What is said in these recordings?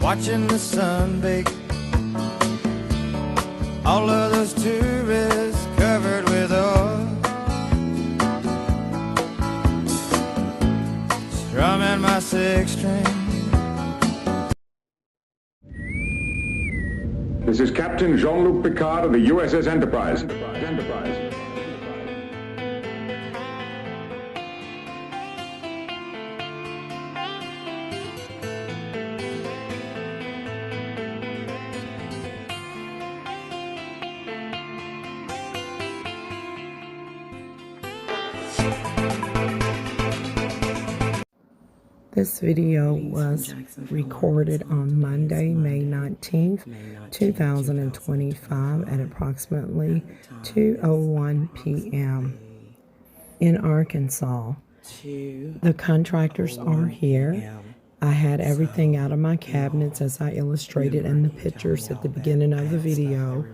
watching the sun bake. All of those tourists covered with oil, strumming my six string. This is Captain Jean-Luc Picard of the USS Enterprise. This video was recorded on Monday, May 19th, 2025 at approximately 2:01 p.m. in Arkansas. The contractors are here. I had everything out of my cabinets as I illustrated in the pictures at the beginning of the video,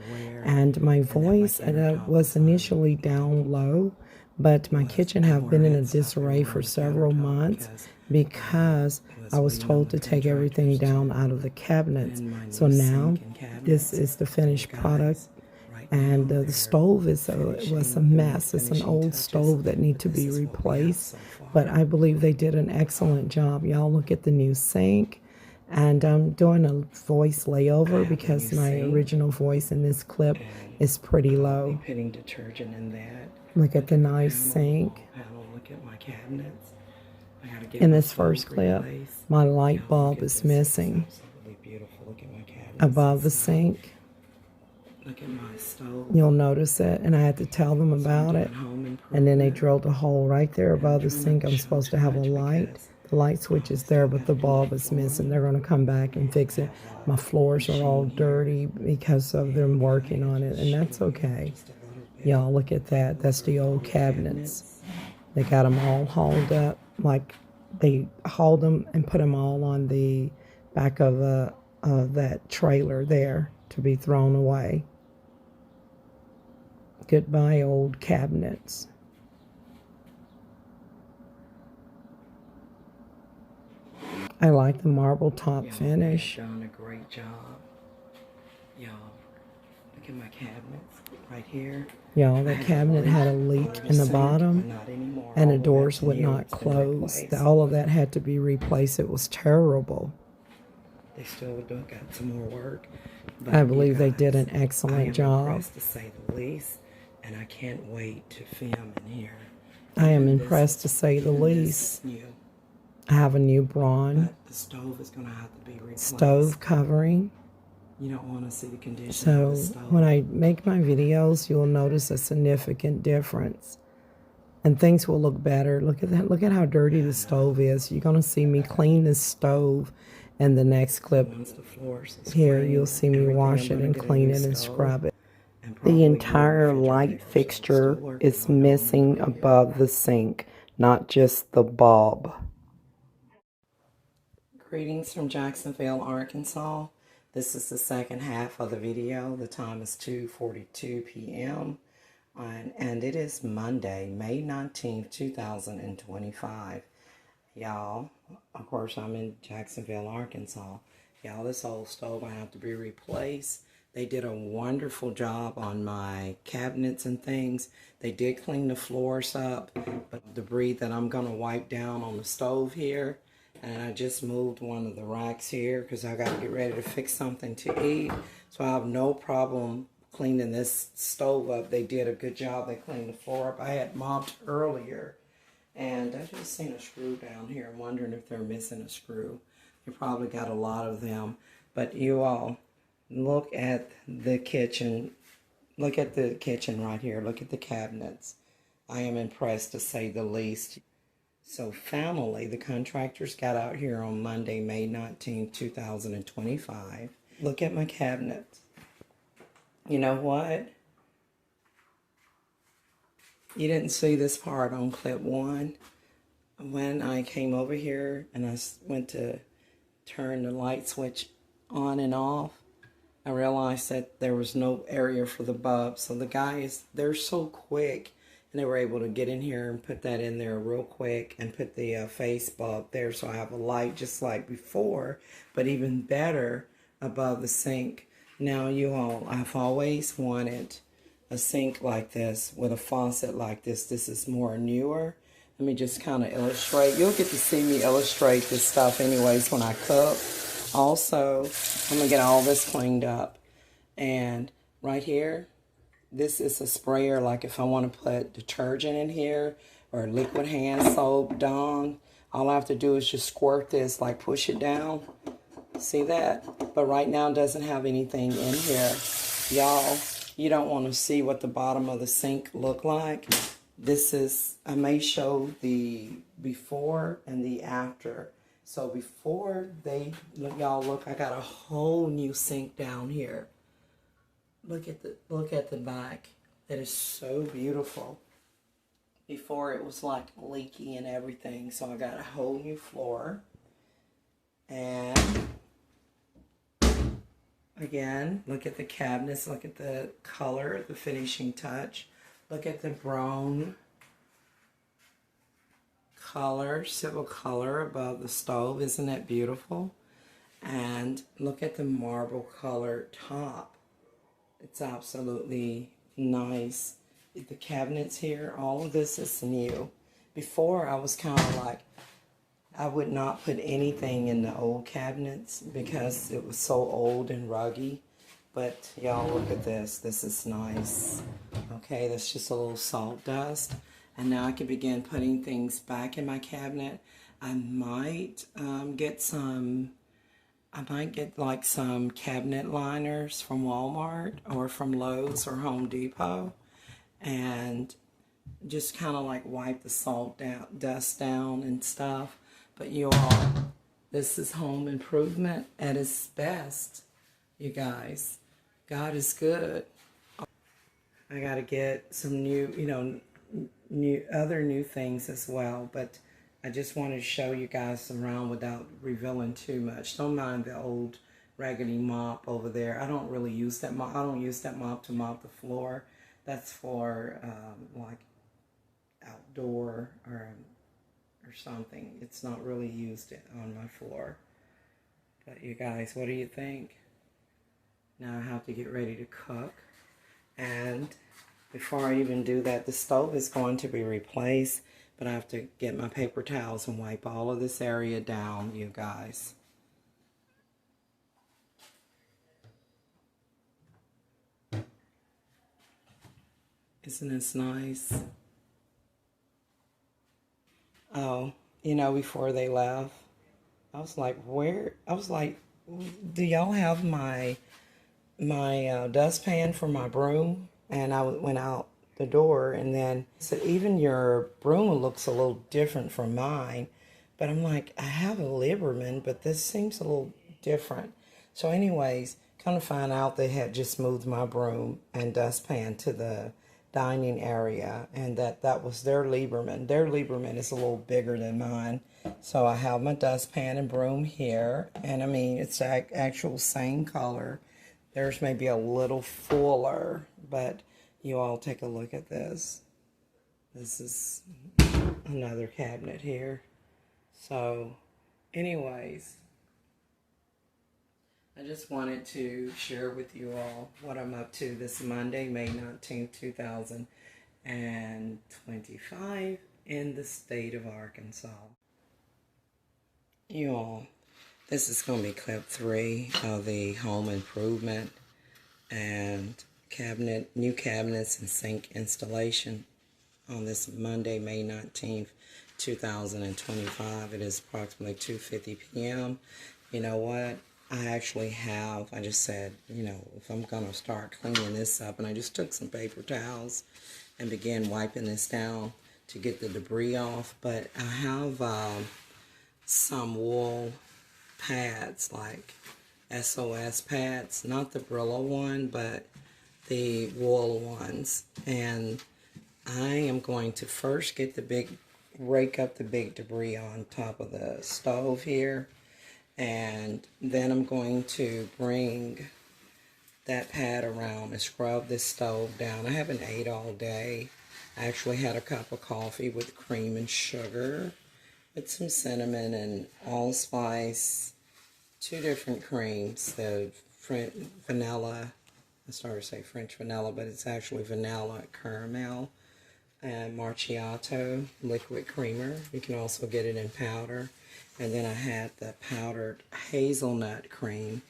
and my voice was initially down low, but my kitchen have been in a disarray for several months because I was told to take everything down out of the cabinets. So now this is the finished product, and the stove was a mess. It's an old stove that needs to be replaced, but I believe they did an excellent job. Y'all look at the new sink, and I'm doing a voice layover because my original voice in this clip is pretty low. Putting detergent in that. Look at the nice sink. Look at my cabinets. In this first clip, my light bulb is missing above the sink. Look at my stove. You'll notice it, and I had to tell them about it. And then they drilled a hole right there above the sink. I'm supposed to have a light. The light switch is there, but the bulb is missing. They're going to come back and fix it. My floors are all dirty because of them working on it, and that's okay. Y'all, look at that. That's the old cabinets. They got them all hauled up, like they hauled them and put them all on the back of that trailer there to be thrown away. Goodbye, old cabinets. I like the marble top finish. Done a great job. Y'all, look at my cabinets right here. Y'all, the cabinet had a leak in the bottom, and the doors would not close. All of that had to be replaced. It was terrible. They still got some more work. I believe they did an excellent job. I am impressed, to say the least, and I can't wait to film in here. I am impressed, to say the least. I have a new brawn. The stove is going to have to be replaced. Stove covering. You don't want to see the condition So of the stove. when I make my videos, you'll notice a significant difference, and things will look better. Look at that. Look at how dirty the stove is. You're going to see me clean this stove in the next clip. Here you'll see me wash it and clean it and scrub it. The entire light fixture is missing above the sink, not just the bulb. Greetings from Jacksonville, Arkansas. This is the second half of the video. The time is 2:42 p.m. And it is Monday, May 19th, 2025. Y'all, of course, I'm in Jacksonville, Arkansas. Y'all, this old stove, I have to be replaced. They did a wonderful job on my cabinets and things. They did clean the floors up, but debris that I'm going to wipe down on the stove here. And I just moved one of the racks here because I got to get ready to fix something to eat. So I have no problem cleaning this stove up. They did a good job. They cleaned the floor up. I had mopped earlier, and I just seen a screw down here. I'm wondering if they're missing a screw. They probably got a lot of them. But you all, look at the kitchen. Look at the kitchen right here. Look at the cabinets. I am impressed, to say the least. So finally, the contractors got out here on Monday, May 19th, 2025. Look at my cabinets. You know what? You didn't see this part on clip 1. When I came over here and I went to turn the light switch on and off, I realized that there was no area for the bulb. So the guys, they're so quick and they were able to get in here and put that in there real quick and put the face bulb there, so I have a light just like before, but even better above the sink. Now you all, I've always wanted a sink like this with a faucet like this. This is more newer. Let me just kind of illustrate. You'll get to see me illustrate this stuff anyways when I cook. Also, I'm going to get all this cleaned up. And right here, this is a sprayer, like if I want to put detergent in here or liquid hand soap, Dawn, all I have to do is just squirt this, like push it down. See that? But right now it doesn't have anything in here. Y'all, you don't want to see what the bottom of the sink look like. This is, I may show the before and the after. So before they, y'all look, I got a whole new sink down here. Look at the back. That is so beautiful. Before it was like leaky and everything. So I got a whole new floor. And again, look at the cabinets, look at the color, the finishing touch. Look at the brown color, silver color above the stove. Isn't that beautiful? And look at the marble color top. It's absolutely nice. The cabinets here, all of this is new. Before, I was kind of like, I would not put anything in the old cabinets because it was so old and ruggy. But y'all, look at this. This is nice. Okay, that's just a little salt dust. And now I can begin putting things back in my cabinet. I might get like some cabinet liners from Walmart or from Lowe's or Home Depot. And just kind of like wipe the salt dust down and stuff. But you all, this is home improvement at its best, you guys. God is good. I got to get some new, other new things as well. But I just wanted to show you guys around without revealing too much. Don't mind the old raggedy mop over there. I don't really use that mop. I don't use that mop to mop the floor. That's for like outdoor or something. It's not really used on my floor. But you guys, what do you think? Now I have to get ready to cook. And before I even do that, the stove is going to be replaced. But I have to get my paper towels and wipe all of this area down, you guys. Isn't this nice? Oh, before they left, I was like, do y'all have my dustpan for my broom? And I went out the door and then said, even your broom looks a little different from mine. But I'm like, I have a Liberman, but this seems a little different. So anyways, kind of find out they had just moved my broom and dustpan to the dining area, and that was their Lieberman. Their Lieberman is a little bigger than mine. So I have my dustpan and broom here, and I mean, it's the actual same color. Theirs may be a little fuller, but you all take a look at this. This is another cabinet here. So anyways, I just wanted to share with you all what I'm up to this Monday, May 19th, 2025 in the state of Arkansas. You all, this is going to be clip 3 of the home improvement and new cabinets and sink installation on this Monday, May 19th, 2025. It is approximately 2:50 p.m. You know what? I just said, if I'm going to start cleaning this up, and I just took some paper towels and began wiping this down to get the debris off. But I have some wool pads, like SOS pads, not the Brillo one, but the wool ones. And I am going to first get rake up the big debris on top of the stove here. And then I'm going to bring that pad around and scrub this stove down. I haven't ate all day, I actually had a cup of coffee with cream and sugar, with some cinnamon and allspice, 2 different creams, the vanilla, I started to say French vanilla, but it's actually vanilla caramel, and macchiato liquid creamer. You can also get it in powder. And then I had the powdered hazelnut cream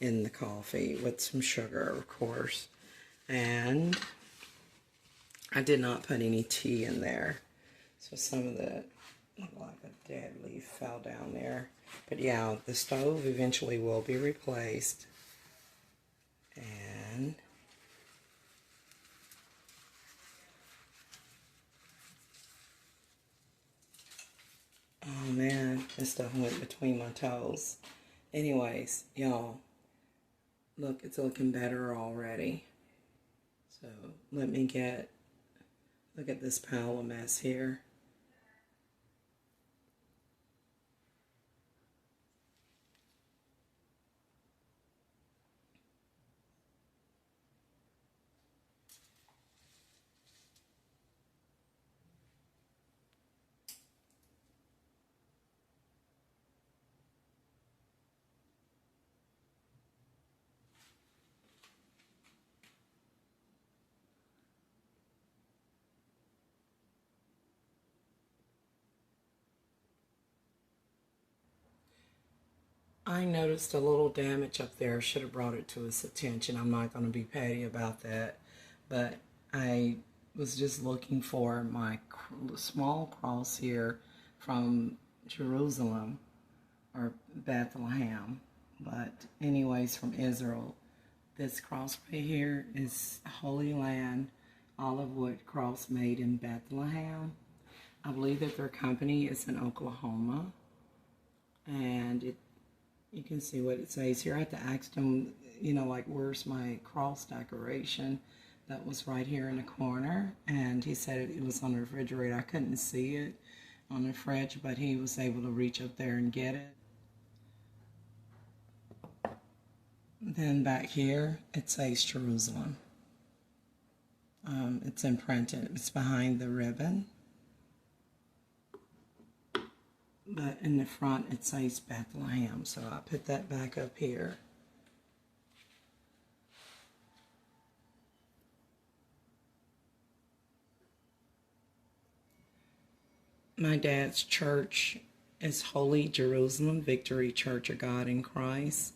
in the coffee with some sugar, of course. And I did not put any tea in there. So some of the, like a dead leaf fell down there. But yeah, the stove eventually will be replaced. And oh man, this stuff went between my toes. Anyways, y'all, look, it's looking better already. So let me look at this pile of mess here. I noticed a little damage up there. Should have brought it to his attention. I'm not going to be petty about that. But I was just looking for my small cross here from Jerusalem or Bethlehem. But anyways, from Israel. This cross right here is Holy Land olive wood cross made in Bethlehem. I believe that their company is in Oklahoma. And you can see what it says here. I had to ask them, you know, like, where's my cross decoration? That was right here in the corner. And he said it was on the refrigerator. I couldn't see it on the fridge, but he was able to reach up there and get it. Then back here, it says Jerusalem. It's imprinted. It's behind the ribbon. But in the front, it says Bethlehem. So I put that back up here. My dad's church is Holy Jerusalem Victory Church of God in Christ,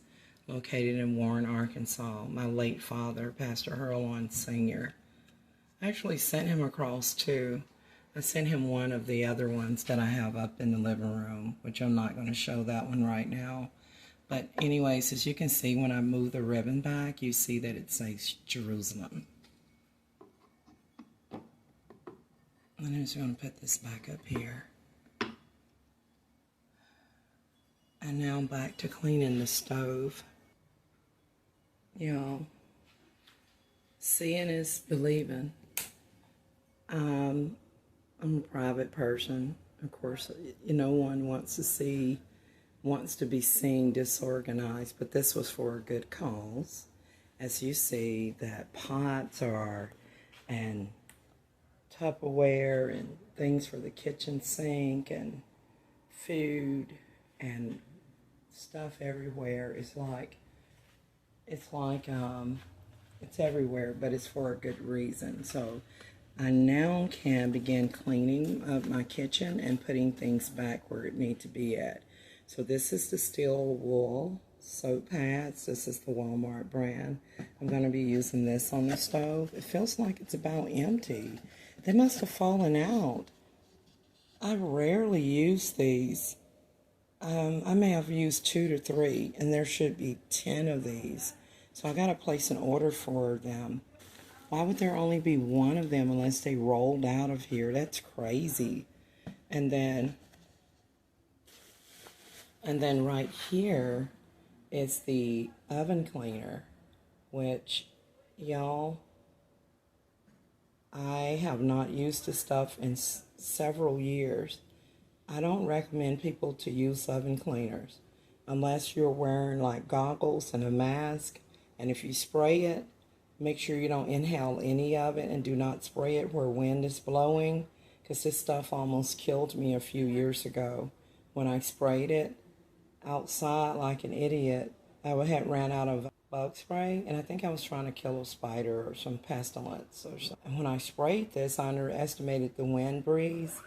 located in Warren, Arkansas. My late father, Pastor Hurlon Sr. I actually sent him across too. I sent him one of the other ones that I have up in the living room, which I'm not going to show that one right now. But anyways, as you can see, when I move the ribbon back, you see that it says Jerusalem. And I'm just going to put this back up here. And now I'm back to cleaning the stove. Y'all, seeing is believing. I'm a private person. Of course, no one wants to be seen disorganized, but this was for a good cause. As you see, that pots and Tupperware and things for the kitchen sink and food and stuff everywhere is it's everywhere, but it's for a good reason. So I now can begin cleaning up my kitchen and putting things back where it needs to be at. So this is the steel wool soap pads. This is the Walmart brand. I'm going to be using this on the stove. It feels like it's about empty. They must have fallen out. I rarely use these. I may have used 2 to 3, and there should be 10 of these. So I got to place an order for them. Why would there only be 1 of them unless they rolled out of here? That's crazy. And then right here is the oven cleaner, which, y'all, I have not used this stuff in several years. I don't recommend people to use oven cleaners unless you're wearing like goggles and a mask. And if you spray it, Make sure you don't inhale any of it, and do not spray it where wind is blowing, because this stuff almost killed me a few years ago when I sprayed it outside like an idiot. I had ran out of bug spray, and I think I was trying to kill a spider or some pestilence or something. And when I sprayed this, I underestimated the wind breeze,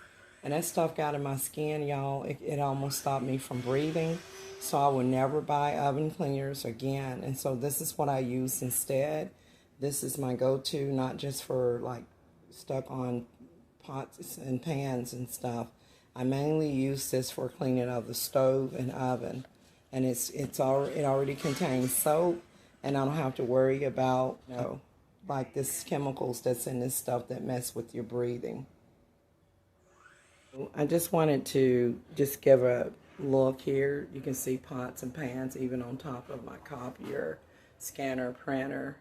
and that stuff got in my skin, y'all. It almost stopped me from breathing. So I will never buy oven cleaners again. And so this is what I use instead. This is my go-to, not just for like stuck on pots and pans and stuff. I mainly use this for cleaning of the stove and oven. And it already contains soap, and I don't have to worry about, you know, like this chemicals that's in this stuff that mess with your breathing. I just wanted to just give a look here. You can see pots and pans even on top of my copier, scanner, printer.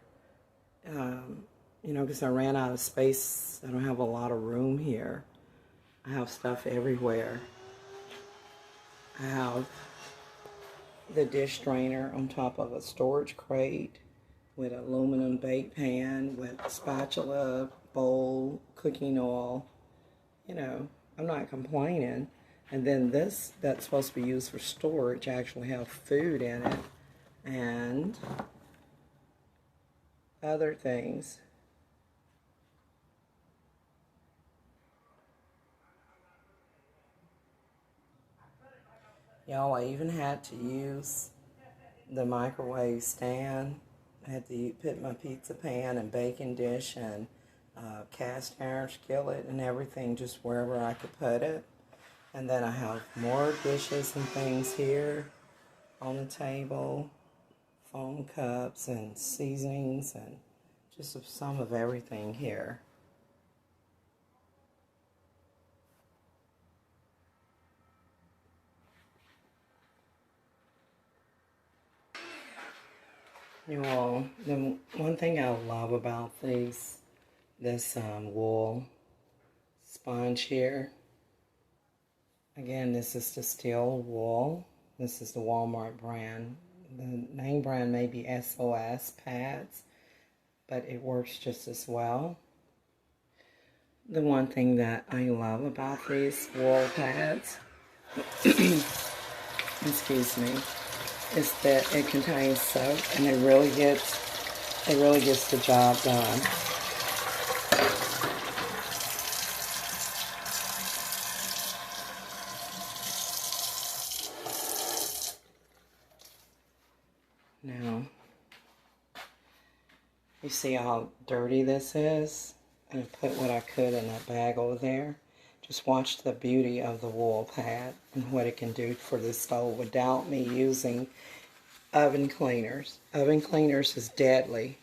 You know, because I ran out of space. I don't have a lot of room here. I have stuff everywhere. I have the dish drainer on top of a storage crate with an aluminum bake pan with spatula, bowl, cooking oil. You know, I'm not complaining. And then this that's supposed to be used for storage actually have food in it and other things. Y'all, I even had to use the microwave stand. I had to put my pizza pan and baking dish and cast iron skillet and everything just wherever I could put it. And then I have more dishes and things here on the table, foam cups and seasonings and just some of everything here. You all, the one thing I love about this wool sponge here, again, this is the steel wool. This is the Walmart brand. The name brand may be SOS pads, but it works just as well. The one thing that I love about these wool pads, excuse me, is that it contains soap, and it really gets the job done. Now, you see how dirty this is? I put what I could in that bag over there. Just watch the beauty of the wool pad and what it can do for the stove without me using oven cleaners. Oven cleaners is deadly.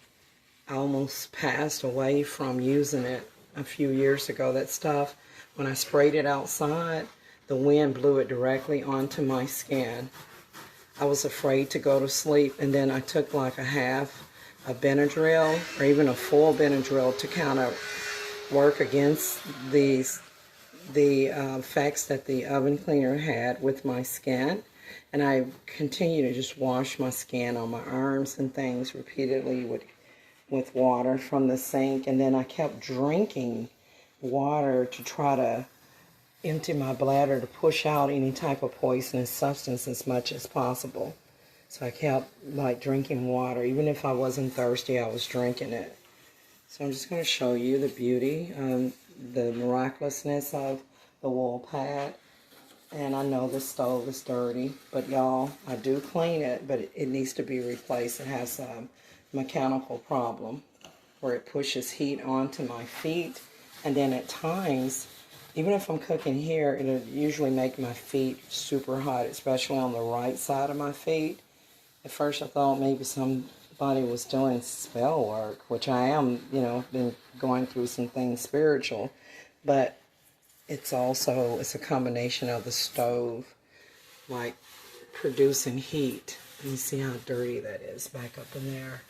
I almost passed away from using it a few years ago. That stuff, when I sprayed it outside, the wind blew it directly onto my skin. I was afraid to go to sleep, and then I took like a half a Benadryl or even a full Benadryl to kind of work against the effects that the oven cleaner had with my skin. And I continue to just wash my skin on my arms and things repeatedly with water from the sink. And then I kept drinking water to try to empty my bladder to push out any type of poisonous substance as much as possible. So I kept like drinking water. Even if I wasn't thirsty, I was drinking it. So I'm just going to show you the beauty, the miraculousness of the wool pad. And I know the stove is dirty, but y'all, I do clean it, but it needs to be replaced. It has a mechanical problem where it pushes heat onto my feet, and then at times, even if I'm cooking here, it'll usually make my feet super hot, especially on the right side of my feet. At first I thought maybe somebody was doing spell work, which I am, you know, been going through some things spiritual, but it's a combination of the stove, like producing heat. And you see how dirty that is back up in there.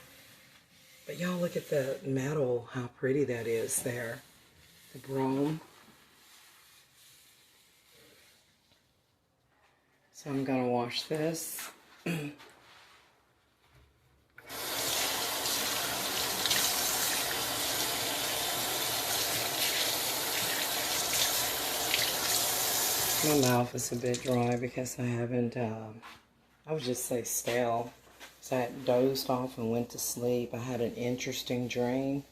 But y'all look at the metal, how pretty that is there. The chrome. So I'm going to wash this. My mouth is a bit dry because I haven't, I would just say stale. So I had dozed off and went to sleep. I had an interesting dream,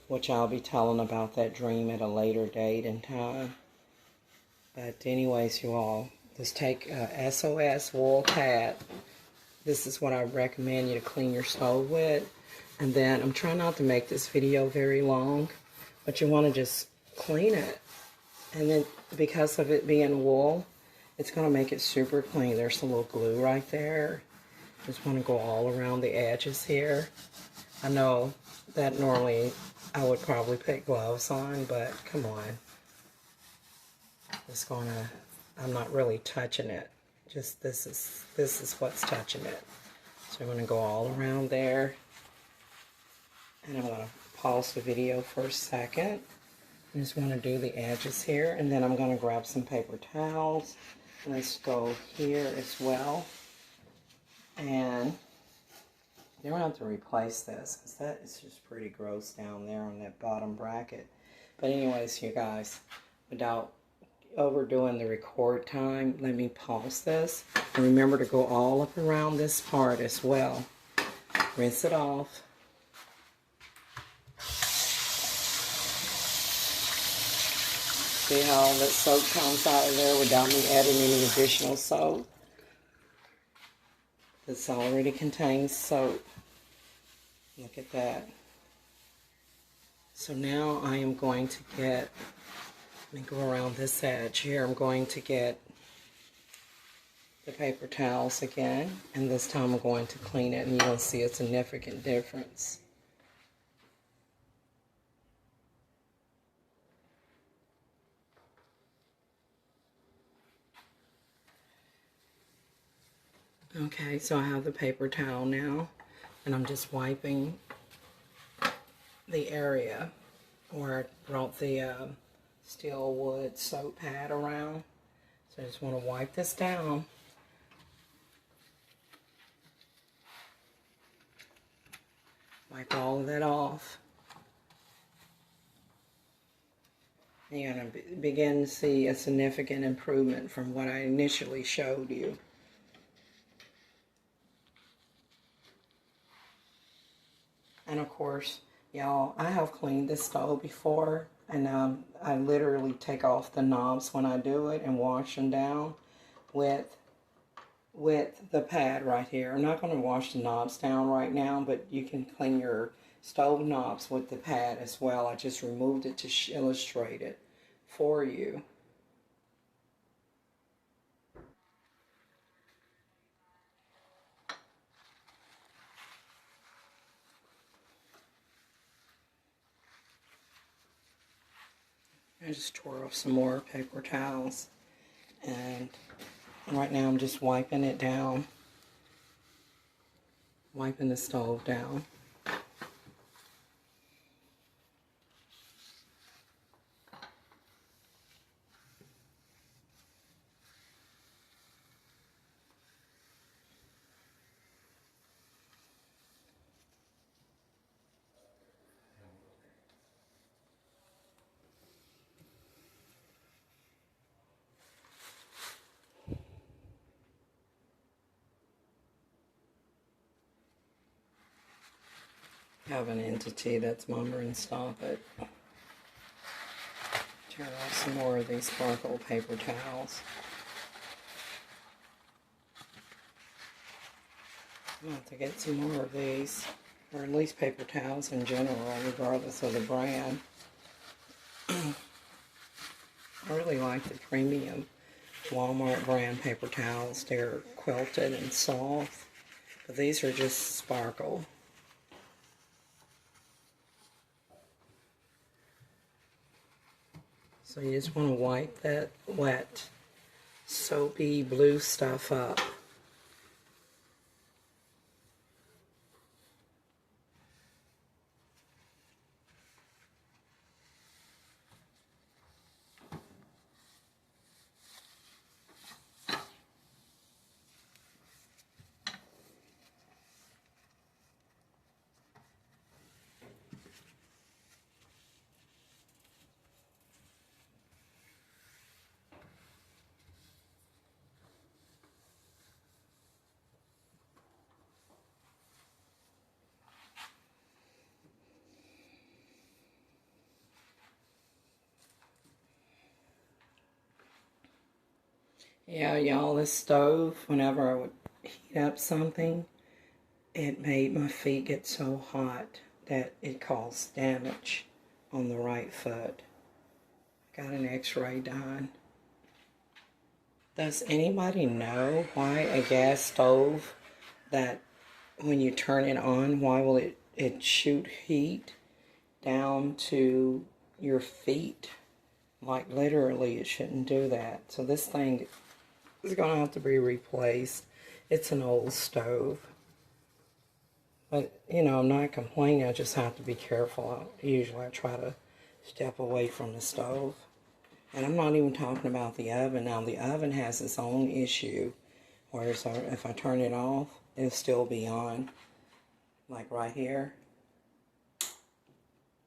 which I'll be telling about that dream at a later date and time. But anyways, you all, just take SOS wool pad. This is what I recommend you to clean your stove with. And then I'm trying not to make this video very long, but you want to just clean it. And then because of it being wool, it's going to make it super clean. There's a little glue right there. Just want to go all around the edges here. I know that normally I would probably put gloves on, but come on. Just gonna, I'm not really touching it. Just this is what's touching it. So I'm gonna go all around there. And I'm gonna pause the video for a second. I just want to do the edges here, and then I'm going to grab some paper towels. Let's go here as well. And you're going to have to replace this because that is just pretty gross down there on that bottom bracket. But anyways, you guys, without overdoing the record time, let me pause this. And remember to go all up around this part as well. Rinse it off. See how that soap comes out of there without me adding any additional soap? This already contains soap. Look at that. So now I am going to get, let me go around this edge here. I'm going to get the paper towels again, and this time I'm going to clean it, and you'll see a significant difference. Okay, so I have the paper towel now, and I'm just wiping the area where I brought the steel wood soap pad around. So I just want to wipe this down. Wipe all of that off. And you're going to begin to see a significant improvement from what I initially showed you. And of course, y'all, I have cleaned this stove before, and I literally take off the knobs when I do it and wash them down with the pad right here. I'm not going to wash the knobs down right now, but you can clean your stove knobs with the pad as well. I just removed it to illustrate it for you. I just tore off some more paper towels, and right now I'm just wiping it down, wiping the stove down. Have an entity that's murmuring, stop it. Tear off some more of these sparkle paper towels. I'm going to have to get some more of these, or at least paper towels in general, regardless of the brand. I really like the premium Walmart brand paper towels. They're quilted and soft, but these are just sparkle. So you just want to wipe that wet, soapy blue stuff up. Yeah, y'all, this stove, whenever I would heat up something, it made my feet get so hot that it caused damage on the right foot. Got an x-ray done. Does anybody know why a gas stove, that when you turn it on, why will it shoot heat down to your feet? Like literally it shouldn't do that. So this thing is going to have to be replaced. It's an old stove. But, you know, I'm not complaining. I just have to be careful. Usually I try to step away from the stove. And I'm not even talking about the oven. Now, the oven has its own issue. Whereas if I turn it off, it'll still be on. Like right here.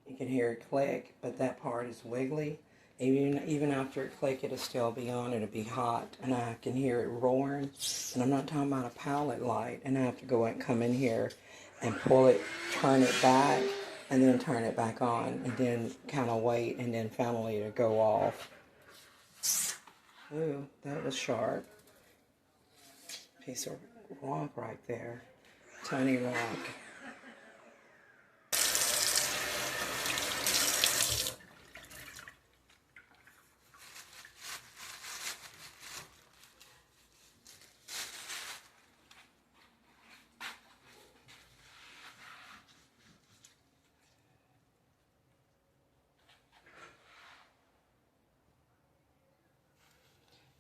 You can hear it click, but that part is wiggly. Even after it click, it'll still be on. It'll be hot, and I can hear it roaring. And I'm not talking about a pallet light. And I have to go and come in here and pull it, turn it back, and then turn it back on, and then kind of wait, and then finally it'll go off. Ooh, that was sharp. Piece of rock right there. Tiny rock.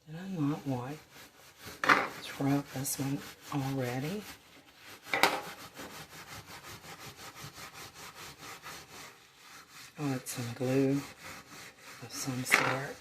Did I not wipe? Scrub this one already? Oh, it's some glue of some sort.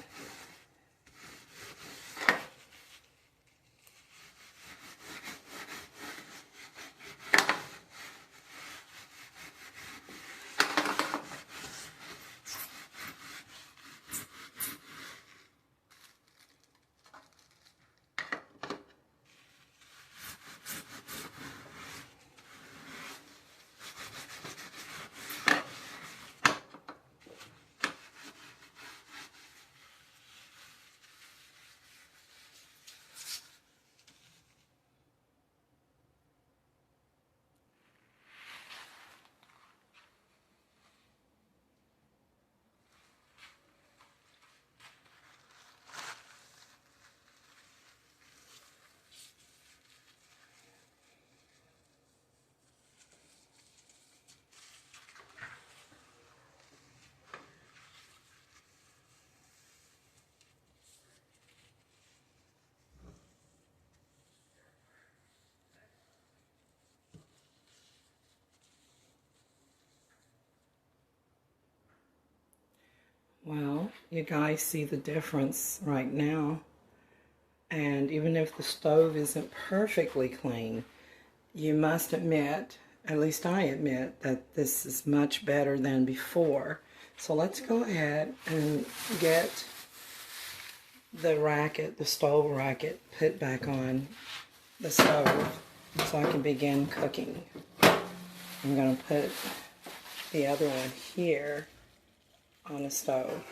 Well, you guys see the difference right now. And even if the stove isn't perfectly clean, you must admit, at least I admit, that this is much better than before. So let's go ahead and get the racket, the stove racket, put back on the stove so I can begin cooking. I'm going to put the other one here on the stove.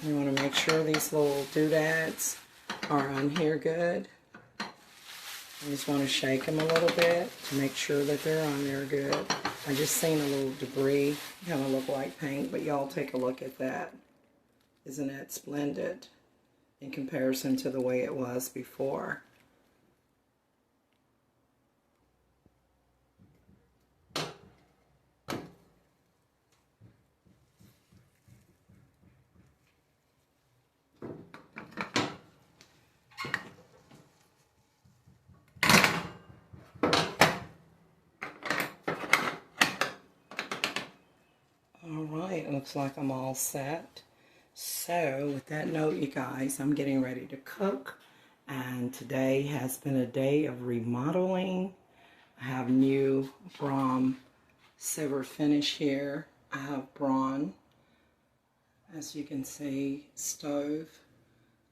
You want to make sure these little doodads are on here good. You just want to shake them a little bit to make sure that they're on there good. I just seen a little debris, kind of look like paint, but y'all take a look at that. Isn't it splendid in comparison to the way it was before? Alright, looks like I'm all set. So, with that note, you guys, I'm getting ready to cook. And today has been a day of remodeling. I have new Brom silver finish here. I have bronze, as you can see, stove,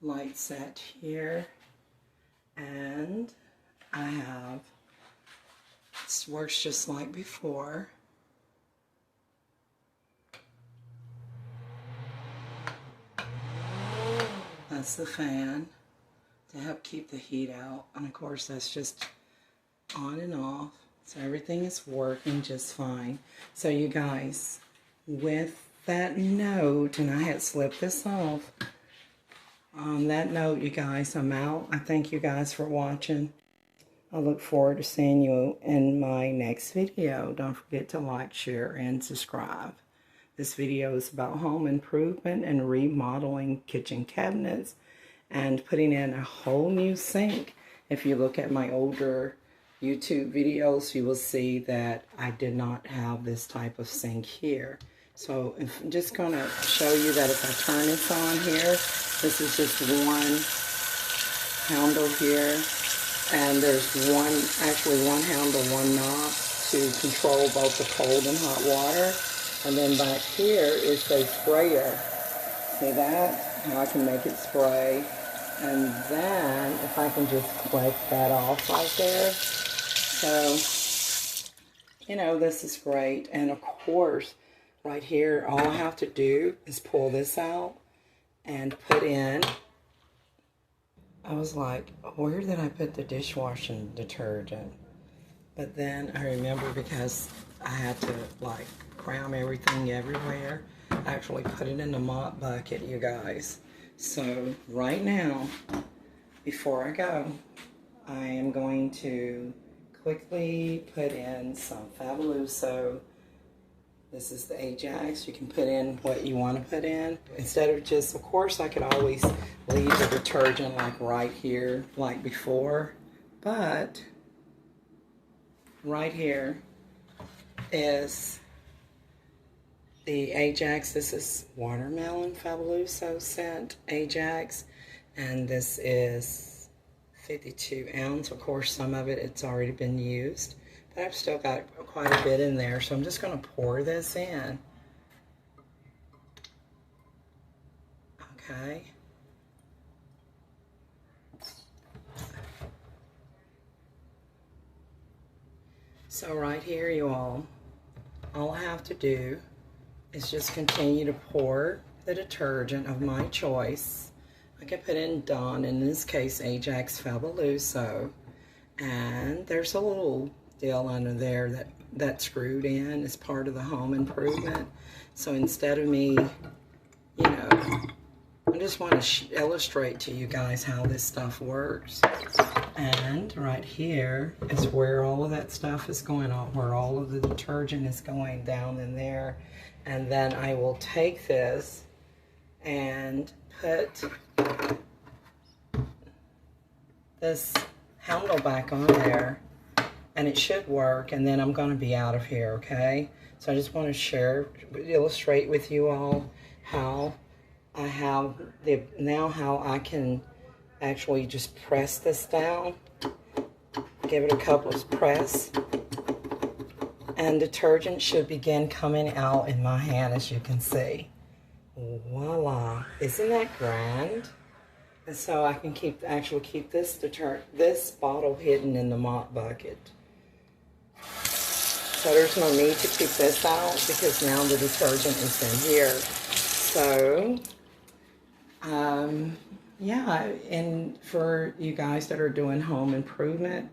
light set here. And I have, this works just like before. that's the fan to help keep the heat out. And of course, that's just on and off. So everything is working just fine. So you guys, with that note, and I had slipped this off. On that note, you guys, I'm out. I thank you guys for watching. I look forward to seeing you in my next video. Don't forget to like, share, and subscribe. This video is about home improvement and remodeling kitchen cabinets and putting in a whole new sink. If you look at my older YouTube videos, you will see that I did not have this type of sink here. So I'm just going to show you that if I turn this on here, this is just one handle here. And there's actually one handle, one knob to control both the cold and hot water. And then back here is a sprayer. See that? How I can make it spray. And then if I can just click that off right there. So, you know, this is great. And of course, right here, all I have to do is pull this out and put in. I was like, where did I put the dishwashing detergent? But then I remember, because I had to like cram everything everywhere, I actually put it in the mop bucket, you guys. So right now, before I go, I am going to quickly put in some Fabuloso. This is the Ajax. You can put in what you want to put in. Instead of just, of course, I could always leave the detergent like right here, like before. But right here is the Ajax. This is watermelon Fabuloso scent Ajax. And this is 52 ounce. Of course, some of it's already been used. But I've still got quite a bit in there, so I'm just going to pour this in. Okay. So right here, you all I have to do is just continue to pour the detergent of my choice. I can put in Dawn, in this case Ajax Fabuloso, and there's a little deal under there that's screwed in as part of the home improvement. So instead of me, you know, I just want to illustrate to you guys how this stuff works. And right here is where all of that stuff is going on, where all of the detergent is going down in there. And then I will take this and put this handle back on there, and it should work, and then I'm going to be out of here, okay? So I just want to illustrate with you all how I have how I can actually just press this down, give it a couple of press, and detergent should begin coming out in my hand, as you can see. Voila! Isn't that grand? And so I can keep this bottle hidden in the mop bucket. So there's no need to keep this out because now the detergent is in here. So, yeah, and for you guys that are doing home improvement,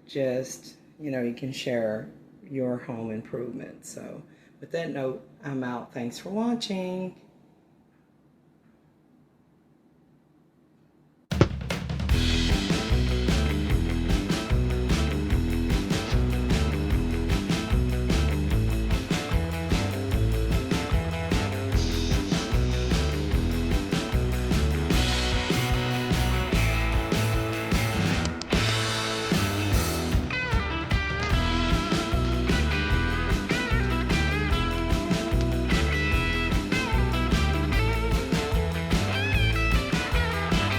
just, you know, you can share your home improvement. So with that note, I'm out. Thanks for watching.